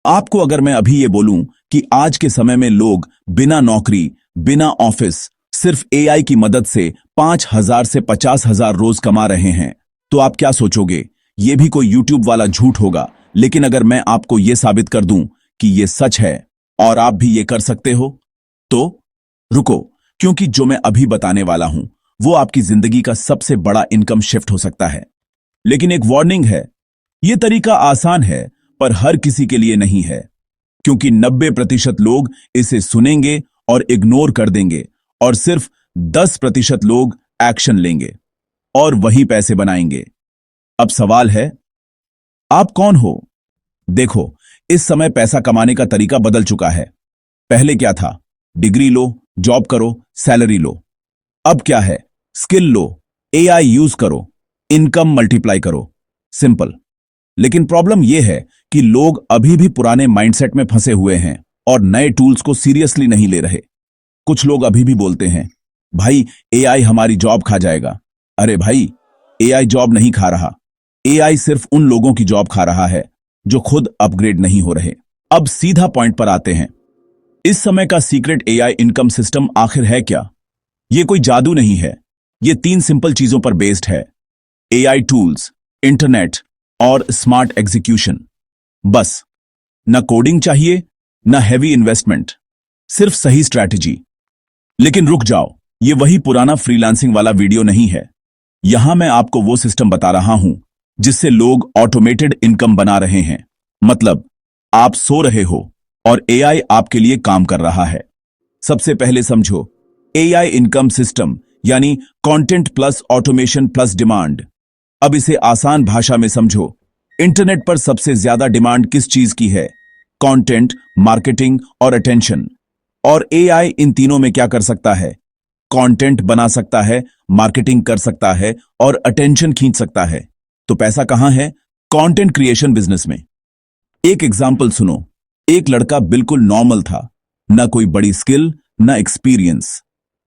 आपको अगर मैं अभी ये बोलूं कि आज के समय में लोग बिना नौकरी, बिना ऑफिस, सिर्फ एआई की मदद से 5,000 से 50,000 रोज कमा रहे हैं, तो आप क्या सोचोगे? ये भी कोई यूट्यूब वाला झूठ होगा। लेकिन अगर मैं आपको ये साबित कर दूं कि ये सच है और आप भी ये कर सकते हो, तो रुको, क्योंकि जो मैं अभी बताने वाला हूं वो आपकी जिंदगी का सबसे बड़ा इनकम शिफ्ट हो सकता है। लेकिन एक वार्निंग है, यह तरीका आसान है पर हर किसी के लिए नहीं है, क्योंकि 90% लोग इसे सुनेंगे और इग्नोर कर देंगे और सिर्फ 10% लोग एक्शन लेंगे और वही पैसे बनाएंगे। अब सवाल है, आप कौन हो? देखो, इस समय पैसा कमाने का तरीका बदल चुका है। पहले क्या था? डिग्री लो, जॉब करो, सैलरी लो। अब क्या है? स्किल लो, एआई यूज करो, इनकम मल्टीप्लाई करो। सिंपल। लेकिन प्रॉब्लम यह है कि लोग अभी भी पुराने माइंडसेट में फंसे हुए हैं और नए टूल्स को सीरियसली नहीं ले रहे। कुछ लोग अभी भी बोलते हैं, भाई एआई हमारी जॉब खा जाएगा। अरे भाई, एआई जॉब नहीं खा रहा। एआई सिर्फ उन लोगों की जॉब खा रहा है जो खुद अपग्रेड नहीं हो रहे। अब सीधा पॉइंट पर आते हैं। इस समय का सीक्रेट एआई इनकम सिस्टम आखिर है क्या? यह कोई जादू नहीं है। यह 3 सिंपल चीजों पर बेस्ड है: एआई टूल्स, इंटरनेट और स्मार्ट एग्जीक्यूशन। बस, न कोडिंग चाहिए, न हैवी इन्वेस्टमेंट, सिर्फ सही स्ट्रैटेजी। लेकिन रुक जाओ, यह वही पुराना फ्रीलांसिंग वाला वीडियो नहीं है। यहां मैं आपको वो सिस्टम बता रहा हूं जिससे लोग ऑटोमेटेड इनकम बना रहे हैं। मतलब, आप सो रहे हो और एआई आपके लिए काम कर रहा है। सबसे पहले समझो एआई इनकम सिस्टम, यानी content plus automation plus demand. अब इसे आसान भाषा में समझो। इंटरनेट पर सबसे ज्यादा डिमांड किस चीज की है? कंटेंट, मार्केटिंग और अटेंशन। और एआई इन तीनों में क्या कर सकता है? कंटेंट बना सकता है, मार्केटिंग कर सकता है और अटेंशन खींच सकता है। तो पैसा कहां है? कंटेंट क्रिएशन बिजनेस में। एक एग्जाम्पल सुनो। एक लड़का बिल्कुल नॉर्मल था, ना कोई बड़ी स्किल, ना एक्सपीरियंस।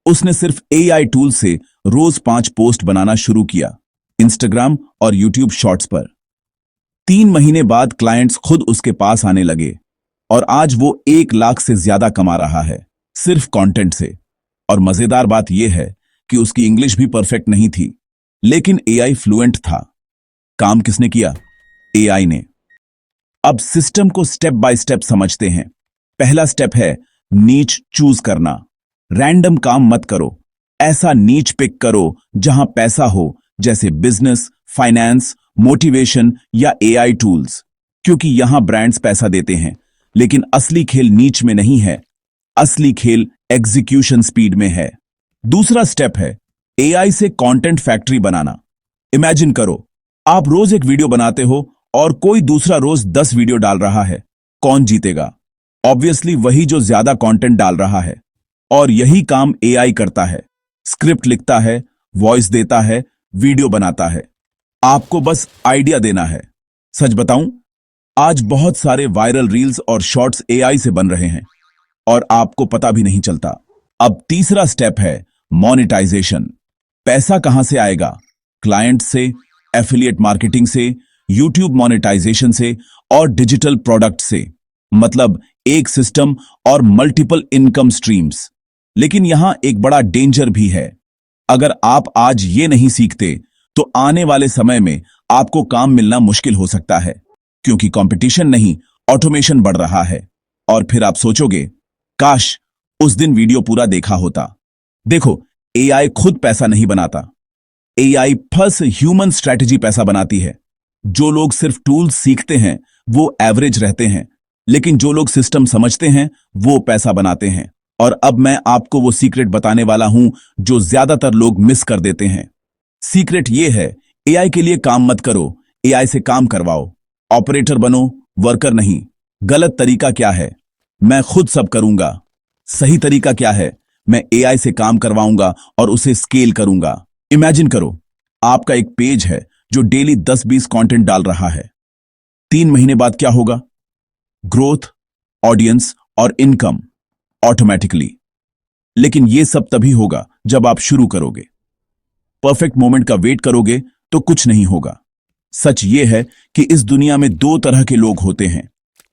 उसने सिर्फ एआई टूल से रोज 5 पोस्ट बनाना शुरू किया, इंस्टाग्राम और यूट्यूब शॉर्ट्स पर। 3 महीने बाद क्लाइंट्स खुद उसके पास आने लगे और आज वो 1 लाख से ज्यादा कमा रहा है, सिर्फ कंटेंट से। और मजेदार बात यह है कि उसकी इंग्लिश भी परफेक्ट नहीं थी, लेकिन एआई फ्लुएंट था। काम किसने किया? एआई ने। अब सिस्टम को स्टेप बाय स्टेप समझते हैं। पहला स्टेप है नीच चूज करना। रैंडम काम मत करो, ऐसा नीच पिक करो जहां पैसा हो, जैसे बिजनेस, फाइनेंस, मोटिवेशन या एआई टूल्स, क्योंकि यहां ब्रांड्स पैसा देते हैं। लेकिन असली खेल नीच में नहीं है, असली खेल एग्जीक्यूशन स्पीड में है। दूसरा स्टेप है एआई से कंटेंट फैक्ट्री बनाना। इमेजिन करो, आप रोज एक वीडियो बनाते हो और कोई दूसरा रोज 10 वीडियो डाल रहा है। कौन जीतेगा? ऑब्वियसली वही जो ज्यादा कंटेंट डाल रहा है। और यही काम एआई करता है। स्क्रिप्ट लिखता है, वॉइस देता है, वीडियो बनाता है। आपको बस आइडिया देना है। सच बताऊं, आज बहुत सारे वायरल रील्स और शॉर्ट्स एआई से बन रहे हैं और आपको पता भी नहीं चलता। अब तीसरा स्टेप है मोनेटाइजेशन। पैसा कहां से आएगा? क्लाइंट से, एफिलिएट मार्केटिंग से, यूट्यूब मोनेटाइजेशन से और डिजिटल प्रोडक्ट से। मतलब एक सिस्टम और मल्टीपल इनकम स्ट्रीम्स। लेकिन यहां एक बड़ा डेंजर भी है। अगर आप आज ये नहीं सीखते तो आने वाले समय में आपको काम मिलना मुश्किल हो सकता है, क्योंकि कंपटीशन नहीं, ऑटोमेशन बढ़ रहा है। और फिर आप सोचोगे, काश उस दिन वीडियो पूरा देखा होता। देखो, एआई खुद पैसा नहीं बनाता। एआई प्लस ह्यूमन स्ट्रैटेजी पैसा बनाती है। जो लोग सिर्फ टूल्स सीखते हैं वो एवरेज रहते हैं, लेकिन जो लोग सिस्टम समझते हैं वो पैसा बनाते हैं। और अब मैं आपको वो सीक्रेट बताने वाला हूं जो ज्यादातर लोग मिस कर देते हैं। सीक्रेट ये है, एआई के लिए काम मत करो, एआई से काम करवाओ। ऑपरेटर बनो, वर्कर नहीं। गलत तरीका क्या है? मैं खुद सब करूंगा। सही तरीका क्या है? मैं एआई से काम करवाऊंगा और उसे स्केल करूंगा। इमेजिन करो, आपका एक पेज है जो डेली 10-20 कंटेंट डाल रहा है। 3 महीने बाद क्या होगा? ग्रोथ, ऑडियंस और इनकम ऑटोमेटिकली। लेकिन यह सब तभी होगा जब आप शुरू करोगे। परफेक्ट मोमेंट का वेट करोगे तो कुछ नहीं होगा। सच यह है कि इस दुनिया में 2 तरह के लोग होते हैं,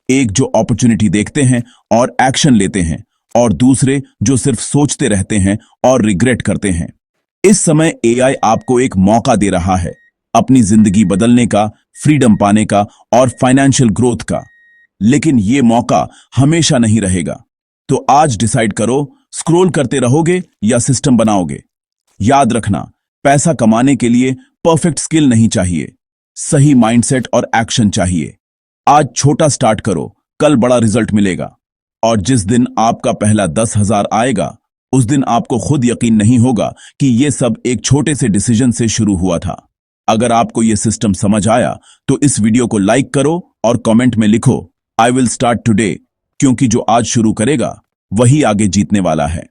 एक जो अपॉर्चुनिटी देखते हैं और एक्शन लेते हैं, और दूसरे जो सिर्फ सोचते रहते हैं और रिग्रेट करते हैं। इस समय एआई आपको एक मौका दे रहा है, अपनी जिंदगी बदलने का, फ्रीडम पाने का और फाइनेंशियल ग्रोथ का। लेकिन ये मौका हमेशा नहीं रहेगा। तो आज डिसाइड करो, स्क्रॉल करते रहोगे या सिस्टम बनाओगे। याद रखना, पैसा कमाने के लिए परफेक्ट स्किल नहीं चाहिए, सही माइंडसेट और एक्शन चाहिए। आज छोटा स्टार्ट करो, कल बड़ा रिजल्ट मिलेगा। और जिस दिन आपका पहला 10,000 आएगा, उस दिन आपको खुद यकीन नहीं होगा कि ये सब एक छोटे से डिसीजन से शुरू हुआ था। अगर आपको ये सिस्टम समझ आया तो इस वीडियो को लाइक करो और कमेंट में लिखो, आई विल स्टार्ट टुडे, क्योंकि जो आज शुरू करेगा वही आगे जीतने वाला है।